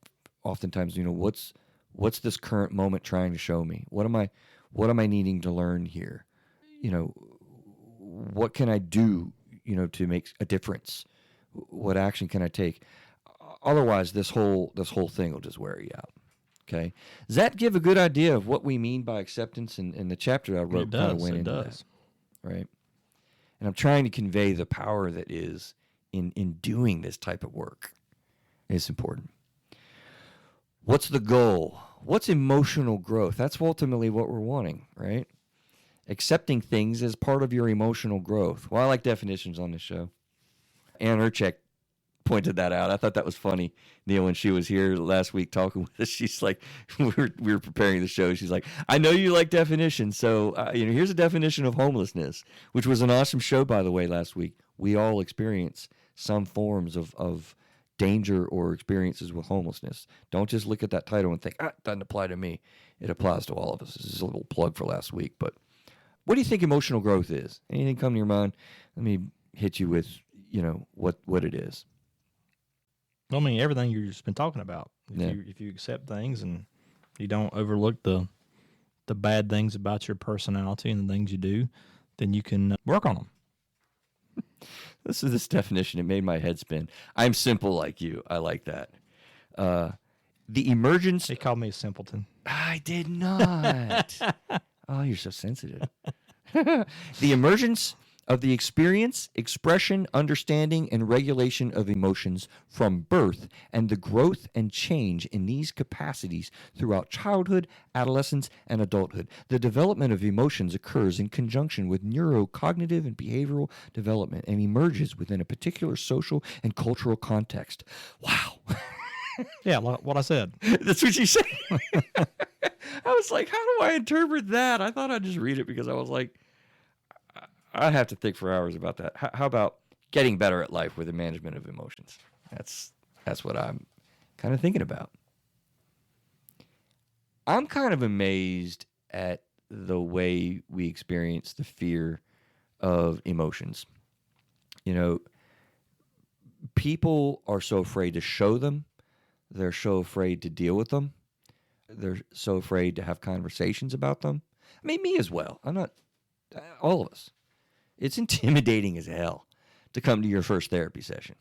oftentimes, what's this current moment trying to show me? What am I needing to learn here? what can I do, to make a difference? What action can I take? Otherwise, this whole thing will just wear you out. Okay, does that give a good idea of what we mean by acceptance? In the chapter I wrote, kind of went into that, right? And I'm trying to convey the power that is in doing this type of work. It's important. What's the goal? What's emotional growth? That's ultimately what we're wanting, right? Accepting things as part of your emotional growth. Well, I like definitions on this show. Ann Urchek pointed that out. I thought that was funny, Neil, when she was here last week talking with us. She's like, we were preparing the show. She's like, I know you like definitions, so here's a definition of homelessness, which was an awesome show, by the way, last week. We all experience some forms of danger or experiences with homelessness. Don't just look at that title and think, it doesn't apply to me. It applies to all of us. This is a little plug for last week. But what do you think emotional growth is? Anything come to your mind? Let me hit you with, what it is. I mean, everything you've just been talking about. If you accept things and you don't overlook the bad things about your personality and the things you do, then you can work on them. This definition, it made my head spin. I'm simple like you. I like that. The emergence... He called me a simpleton. I did not. Oh, you're so sensitive. The emergence of the experience, expression, understanding, and regulation of emotions from birth, and the growth and change in these capacities throughout childhood, adolescence, and adulthood. The development of emotions occurs in conjunction with neurocognitive and behavioral development and emerges within a particular social and cultural context. Wow. Yeah, what I said. That's what you said. I was like, how do I interpret that? I thought I'd just read it because I was like, I have to think for hours about that. How about getting better at life with the management of emotions? That's what I'm kind of thinking about. I'm kind of amazed at the way we experience the fear of emotions. People are so afraid to show them. They're so afraid to deal with them. They're so afraid to have conversations about them. I mean, me as well. I'm not, all of us. It's intimidating as hell to come to your first therapy session.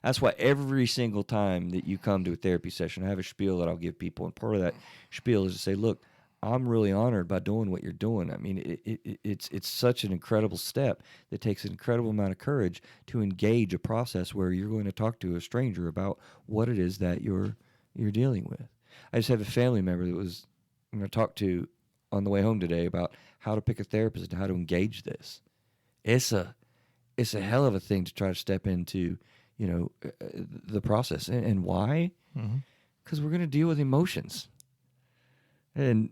That's why every single time that you come to a therapy session, I have a spiel that I'll give people, and part of that spiel is to say, look, I'm really honored by doing what you're doing. I mean, it's such an incredible step that takes an incredible amount of courage to engage a process where you're going to talk to a stranger about what it is that you're dealing with. I just have a family member that I'm going to talk to on the way home today about how to pick a therapist and how to engage this. It's a hell of a thing to try to step into, the process. And why? Because we're going to deal with emotions. And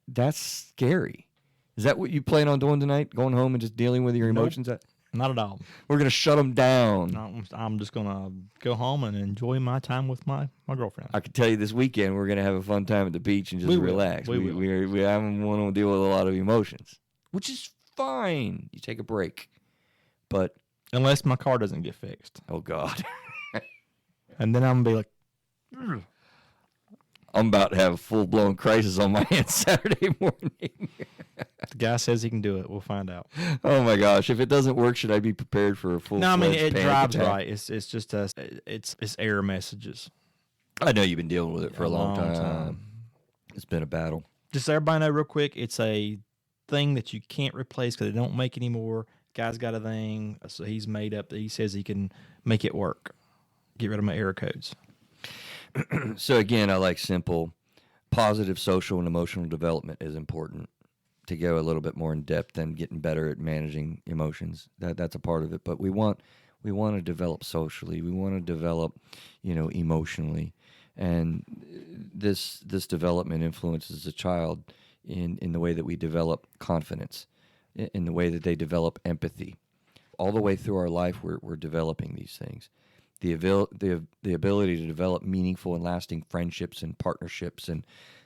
that's scary. Is that what you plan on doing tonight? Going home and just dealing with your emotions? Not at all. We're going to shut them down. No, I'm just going to go home and enjoy my time with my girlfriend. I can tell you this weekend we're going to have a fun time at the beach and just relax. We haven't want to deal with a lot of emotions, which is fine. You take a break. But unless my car doesn't get fixed. Oh, God. And then I'm going to be like... I'm about to have a full-blown crisis on my hands Saturday morning. The guy says he can do it. We'll find out. Oh, my gosh. If it doesn't work, should I be prepared for a full-fledged No, I mean, it drives attack? right. It's just it's error messages. I know you've been dealing with it for a long time. It's been a battle. Just so everybody know real quick, it's a thing that you can't replace because they don't make anymore. Guy's got a thing, so he's made up that he says he can make it work. Get rid of my error codes. So again, I like simple. Positive social and emotional development is important. To go a little bit more in depth and getting better at managing emotions, that's a part of it. But we want to develop socially. We want to develop, emotionally, and this development influences a child in the way that we develop confidence, in the way that they develop empathy. All the way through our life, we're developing these things. The ability to develop meaningful and lasting friendships and partnerships, and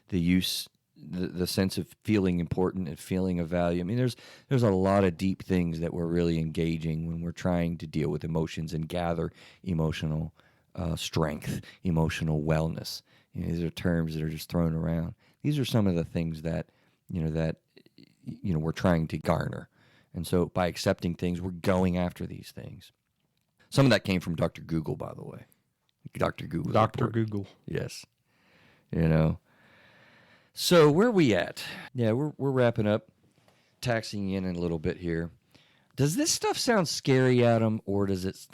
the sense of feeling important and feeling of value. I mean, there's a lot of deep things that we're really engaging when we're trying to deal with emotions and gather emotional strength, emotional wellness. These are terms that are just thrown around. These are some of the things that we're trying to garner And so by accepting things, we're going after these things. Some of that came from Dr. Google, by the way. Dr. Google. Dr. Google. Yes. You know. So where are we at? Yeah, we're wrapping up, taxing in a little bit here. Does this stuff sound scary, Adam, or does it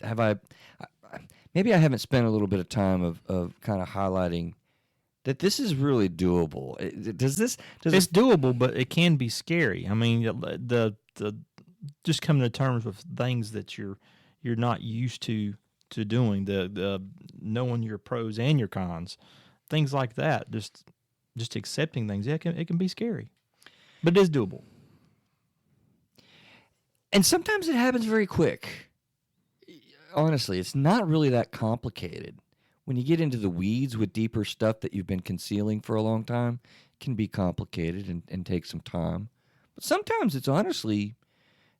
maybe I haven't spent a little bit of time of kind of highlighting that this is really doable. It's doable, but it can be scary. I mean, the just coming to terms with things that you're not used to doing, the knowing your pros and your cons, things like that. Just accepting things, it can be scary, but it is doable. And sometimes it happens very quick. Honestly, it's not really that complicated. When you get into the weeds with deeper stuff that you've been concealing for a long time, it can be complicated and take some time. But sometimes it's honestly,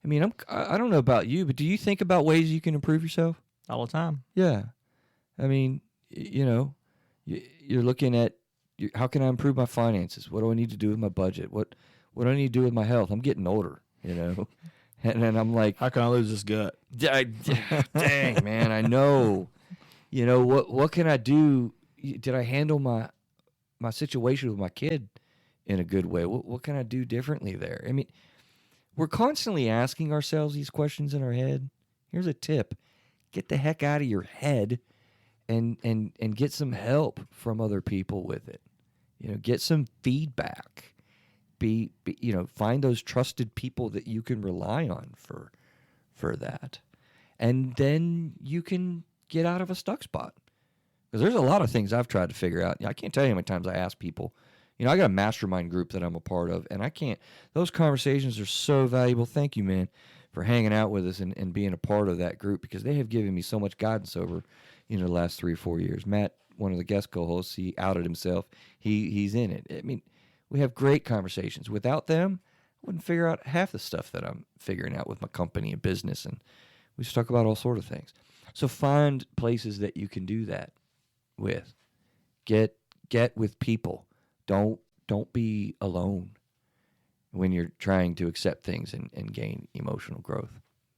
I mean, I don't know about you, but do you think about ways you can improve yourself? All the time. Yeah. I mean, you're looking at, how can I improve my finances? What do I need to do with my budget? What do I need to do with my health? I'm getting older, And then I'm like, how can I lose this gut? Dang, man, I know. What can I do? Did I handle my situation with my kid in a good way? What can I do differently there? I mean, we're constantly asking ourselves these questions in our head. Here's a tip. Get the heck out of your head and get some help from other people with it. Get some feedback. Find those trusted people that you can rely on for that. And then you can get out of a stuck spot. Because there's a lot of things I've tried to figure out. I can't tell you how many times I ask people. I got a mastermind group that I'm a part of, and those conversations are so valuable. Thank you, man, for hanging out with us and being a part of that group, because they have given me so much guidance over, the last 3 or 4 years. Matt, one of the guest co-hosts, he outed himself. He's in it. I mean, we have great conversations. Without them, I wouldn't figure out half the stuff that I'm figuring out with my company and business, and we just talk about all sorts of things. So find places that you can do that with. Get with people. Don't be alone when you're trying to accept things and gain emotional growth.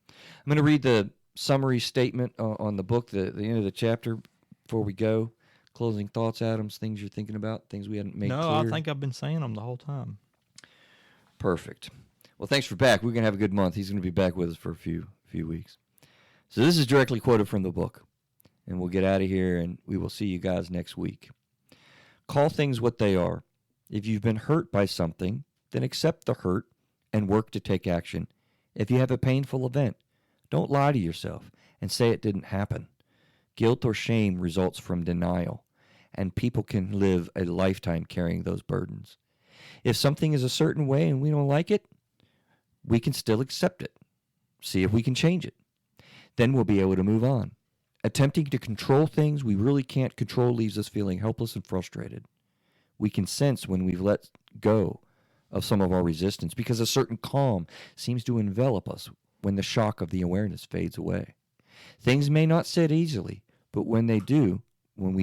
I'm going to read the summary statement on the book, the end of the chapter, before we go. Closing thoughts, Adams, things you're thinking about, things we hadn't made clear. No, I think I've been saying them the whole time. Perfect. Well, thanks for back. We're going to have a good month. He's going to be back with us for a few weeks. So this is directly quoted from the book. And we'll get out of here, and we will see you guys next week. Call things what they are. If you've been hurt by something, then accept the hurt and work to take action. If you have a painful event, don't lie to yourself and say it didn't happen. Guilt or shame results from denial, and people can live a lifetime carrying those burdens. If something is a certain way and we don't like it, we can still accept it. See if we can change it. Then we'll be able to move on. Attempting to control things we really can't control leaves us feeling helpless and frustrated. We can sense when we've let go of some of our resistance, because a certain calm seems to envelop us when the shock of the awareness fades away. Things may not sit easily, but when we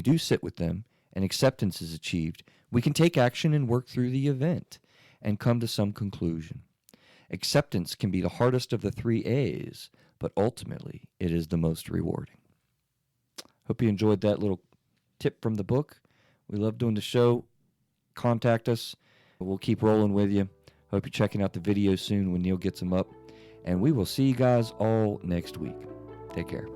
do sit with them and acceptance is achieved, we can take action and work through the event and come to some conclusion. Acceptance can be the hardest of the 3 A's, but ultimately it is the most rewarding. Hope you enjoyed that little tip from the book. We love doing the show. Contact us. We'll keep rolling with you. Hope you're checking out the videos soon when Neil gets them up. And we will see you guys all next week. Take care.